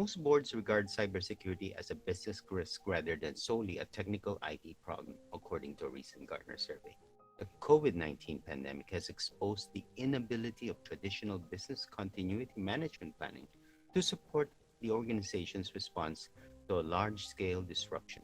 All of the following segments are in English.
Most boards regard cybersecurity as a business risk rather than solely a technical IT problem, according to a recent Gartner survey. The COVID-19 pandemic has exposed the inability of traditional business continuity management planning to support the organization's response to a large-scale disruption.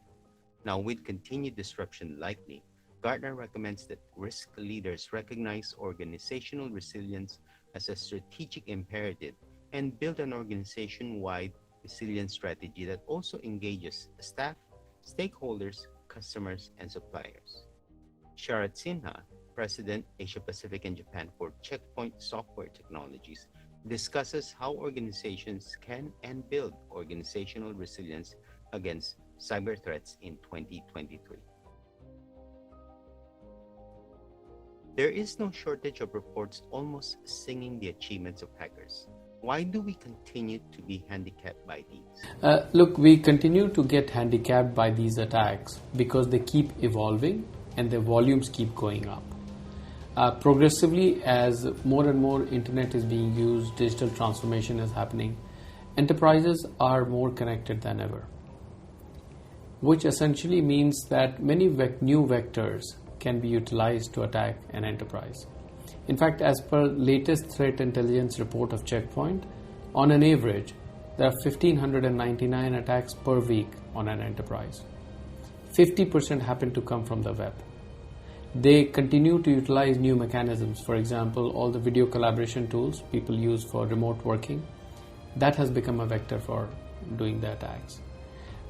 Now, with continued disruption likely, Gartner recommends that risk leaders recognize organizational resilience as a strategic imperative and build an organization-wide resilience strategy that also engages staff, stakeholders, customers, and suppliers. Sharat Sinha, President, Asia Pacific and Japan for Checkpoint Software Technologies, discusses how organizations can and build organizational resilience against cyber threats in 2023. There is no shortage of reports almost singing the achievements of hackers. Why do we continue to be handicapped by these? Look, we continue to get handicapped by these attacks because they keep evolving and their volumes keep going up. Progressively, as more and more internet is being used, digital transformation is happening, enterprises are more connected than ever, which essentially means that many new vectors can be utilized to attack an enterprise. In fact, as per latest threat intelligence report of Checkpoint, on an average, there are 1,599 attacks per week on an enterprise. 50% happen to come from the web. They continue to utilize new mechanisms. For example, all the video collaboration tools people use for remote working, that has become a vector for doing the attacks.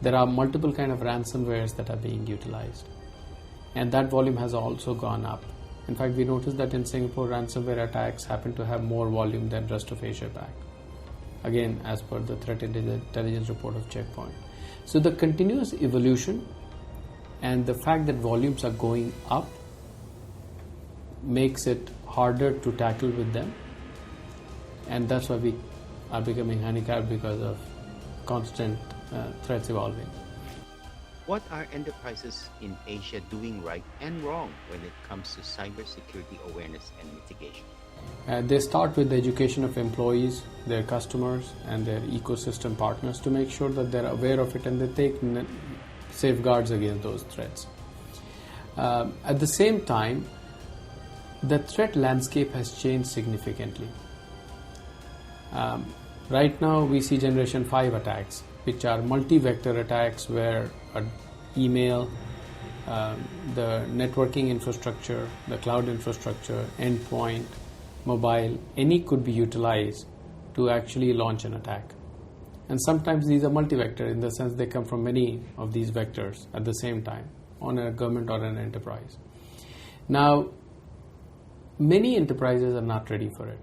There are multiple kind of ransomwares that are being utilized, and that volume has also gone up. In fact, we noticed that in Singapore, ransomware attacks happen to have more volume than rest of Asia Pac. Again, as per the threat intelligence report of Checkpoint. So the continuous evolution and the fact that volumes are going up makes it harder to tackle with them, and that's why we are becoming handicapped because of constant threats evolving. What are enterprises in Asia doing right and wrong when it comes to cybersecurity awareness and mitigation? They start with the education of employees, their customers, and their ecosystem partners to make sure that they're aware of it and they take safeguards against those threats. At the same time, the threat landscape has changed significantly. Right now, we see Generation 5 attacks, which are multi-vector attacks where email, the networking infrastructure, the cloud infrastructure, endpoint, mobile, any could be utilized to actually launch an attack. And sometimes these are multi-vector in the sense they come from many of these vectors at the same time on a government or an enterprise. Now, many enterprises are not ready for it,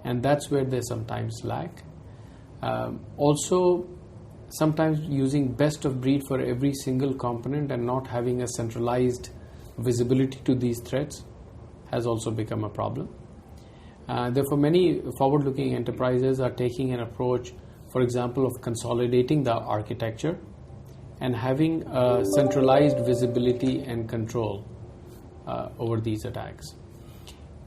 and that's where they sometimes lack. Also, sometimes using best of breed for every single component and not having a centralized visibility to these threats has also become a problem. Therefore, many forward-looking enterprises are taking an approach, for example, of consolidating the architecture and having a centralized visibility and control over these attacks.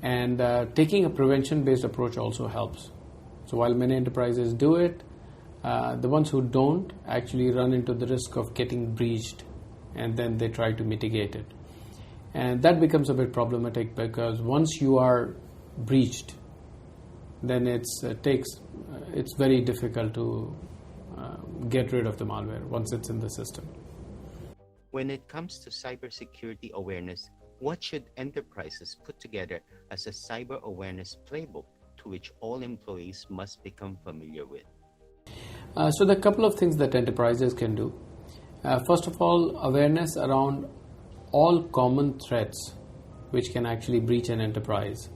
And taking a prevention-based approach also helps. So while many enterprises do it, the ones who don't actually run into the risk of getting breached, and then they try to mitigate it. And that becomes a bit problematic because once you are breached, then it's very difficult to get rid of the malware once it's in the system. When it comes to cybersecurity awareness, what should enterprises put together as a cyber awareness playbook to which all employees must become familiar with? So there are a couple of things that enterprises can do. First of all, awareness around all common threats which can actually breach an enterprise.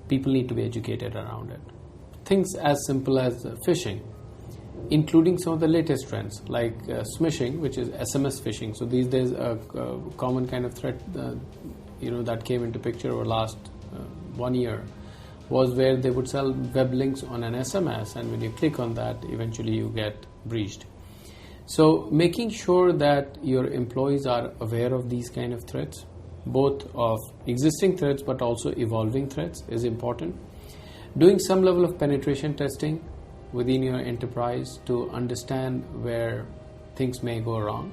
People need to be educated around it. Things as simple as phishing, including some of the latest trends like smishing, which is SMS phishing. So these days, a common kind of threat that came into picture over last 1 year was where they would sell web links on an SMS, and when you click on that, eventually you get breached. So making sure that your employees are aware of these kind of threats, both of existing threats but also evolving threats, is important. Doing some level of penetration testing within your enterprise to understand where things may go wrong.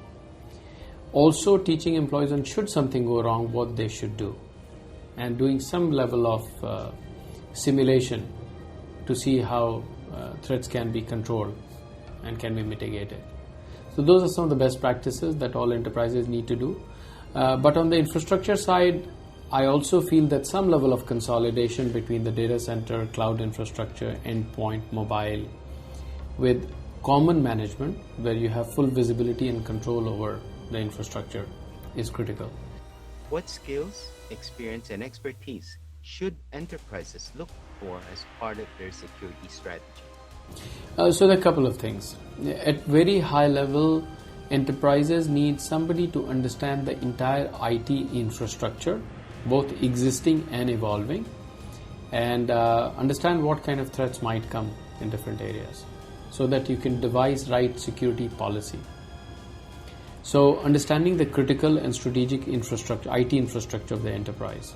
Also teaching employees on should something go wrong, what they should do, and doing some level of simulation to see how threats can be controlled and can be mitigated. So those are some of the best practices that all enterprises need to do. But on the infrastructure side, I also feel that some level of consolidation between the data center, cloud infrastructure, endpoint, mobile, with common management where you have full visibility and control over the infrastructure is critical. What skills, experience, and expertise should enterprises look for as part of their security strategy? So there are a couple of things. At very high level, enterprises need somebody to understand the entire IT infrastructure, both existing and evolving, and understand what kind of threats might come in different areas so that you can devise right security policy. So understanding the critical and strategic infrastructure, IT infrastructure of the enterprise,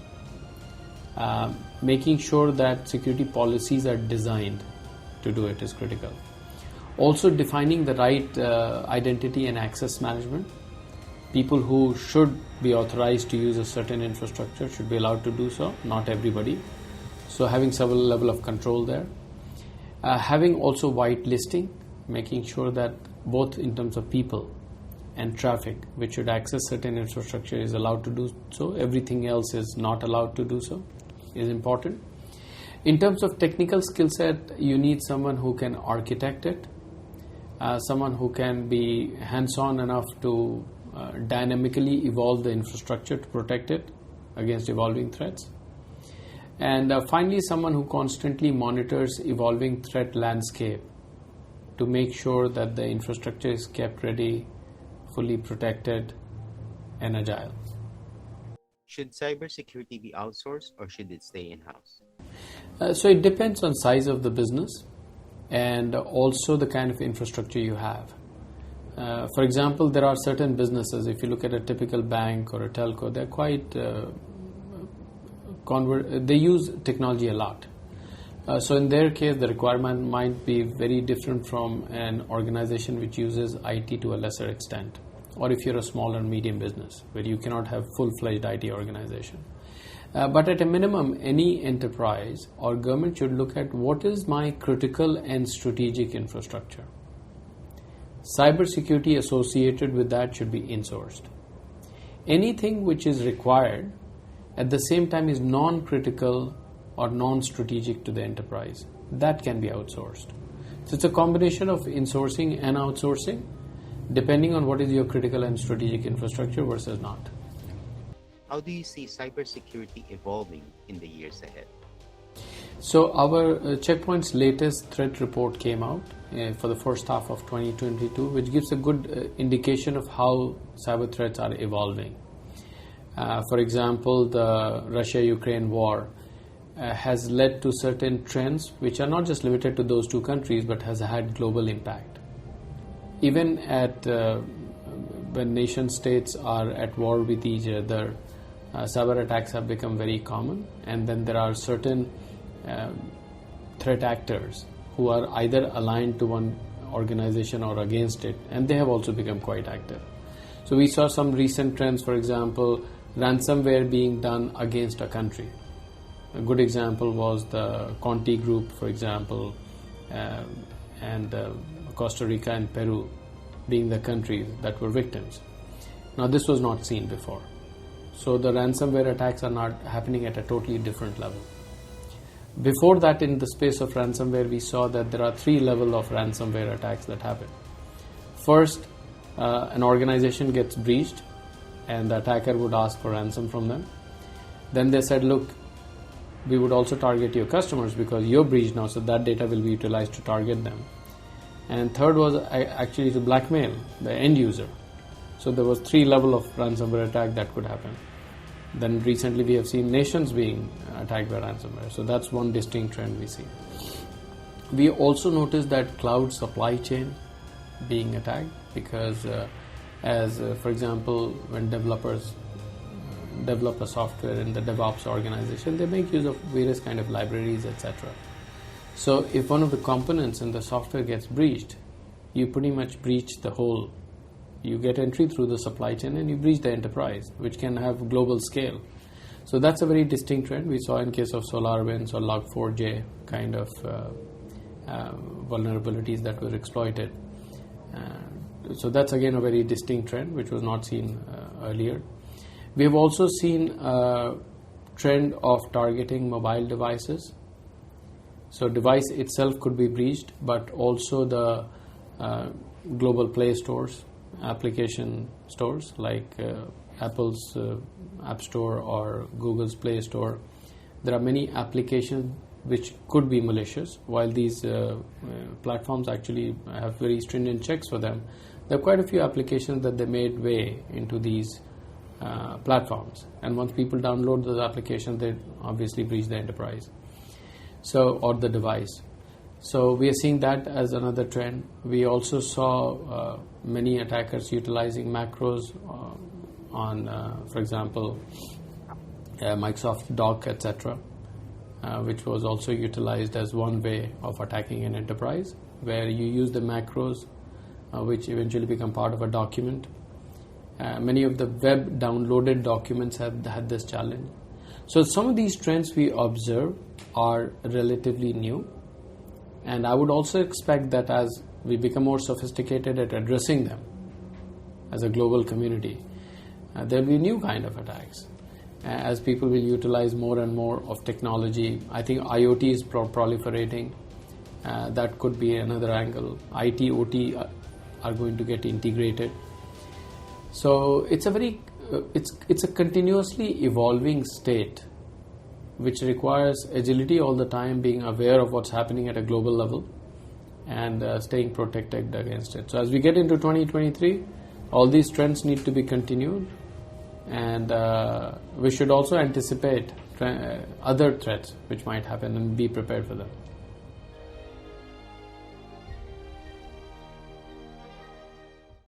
making sure that security policies are designed to do it is critical. Also defining the right identity and access management. People who should be authorized to use a certain infrastructure should be allowed to do so, not everybody. So having some level of control there. Having also whitelisting, making sure that both in terms of people and traffic which should access certain infrastructure is allowed to do so, everything else is not allowed to do so, is important. In terms of technical skill set, you need someone who can architect it, someone who can be hands-on enough to dynamically evolve the infrastructure to protect it against evolving threats. And finally, someone who constantly monitors evolving threat landscape to make sure that the infrastructure is kept ready, fully protected, and agile. Should cybersecurity be outsourced or should it stay in-house? So it depends on size of the business and also the kind of infrastructure you have. For example, there are certain businesses, if you look at a typical bank or a telco, they're quite they use technology a lot. So in their case, the requirement might be very different from an organization which uses IT to a lesser extent. Or if you're a small or medium business where you cannot have full-fledged IT organization. But at a minimum, any enterprise or government should look at what is my critical and strategic infrastructure. Cybersecurity associated with that should be insourced. Anything which is required at the same time is non-critical or non-strategic to the enterprise, that can be outsourced. So it's a combination of insourcing and outsourcing, depending on what is your critical and strategic infrastructure versus not. How do you see cybersecurity evolving in the years ahead? So our Checkpoint's latest threat report came out for the first half of 2022, which gives a good indication of how cyber threats are evolving. For example, the Russia-Ukraine war has led to certain trends which are not just limited to those two countries but has had global impact. Even at when nation states are at war with each other, cyber attacks have become very common, and then there are certain threat actors who are either aligned to one organization or against it, and they have also become quite active. So we saw some recent trends, for example, ransomware being done against a country. A good example was the Conti group, for example, and Costa Rica and Peru being the countries that were victims. Now this was not seen before. So the ransomware attacks are not happening at a totally different level. Before that, in the space of ransomware, we saw that there are three levels of ransomware attacks that happen. First, an organization gets breached and the attacker would ask for ransom from them. Then they said, look, we would also target your customers because you're breached now, so that data will be utilized to target them. And third was actually to blackmail the end user. So there was three levels of ransomware attack that could happen. Then recently we have seen nations being attacked by ransomware. So that's one distinct trend we see. We also noticed that cloud supply chain being attacked because for example, when developers develop a software in the DevOps organization, they make use of various kind of libraries, etc. So if one of the components in the software gets breached, you pretty much breach the whole. You get entry through the supply chain and you breach the enterprise, which can have global scale. So that's a very distinct trend we saw in case of SolarWinds or Log4j kind of vulnerabilities that were exploited. So that's again a very distinct trend which was not seen earlier. We have also seen a trend of targeting mobile devices. So device itself could be breached, but also the global Play stores, application stores like Apple's App Store or Google's Play Store. There are many applications which could be malicious. While these platforms actually have very stringent checks for them, there are quite a few applications that they made way into these platforms. And once people download those applications, they obviously breach the enterprise, or the device. So we are seeing that as another trend. We also saw many attackers utilizing macros on, for example, Microsoft Doc, etc., which was also utilized as one way of attacking an enterprise, where you use the macros, which eventually become part of a document. Many of the web downloaded documents have had this challenge. So some of these trends we observe are relatively new, and I would also expect that as we become more sophisticated at addressing them as a global community, there will be new kind of attacks. As people will utilize more and more of technology, I think IoT is proliferating. That could be another angle. IT, OT are going to get integrated. So it's a continuously evolving state, which requires agility all the time, being aware of what's happening at a global level and staying protected against it. So as we get into 2023, all these trends need to be continued, and we should also anticipate other threats which might happen and be prepared for them.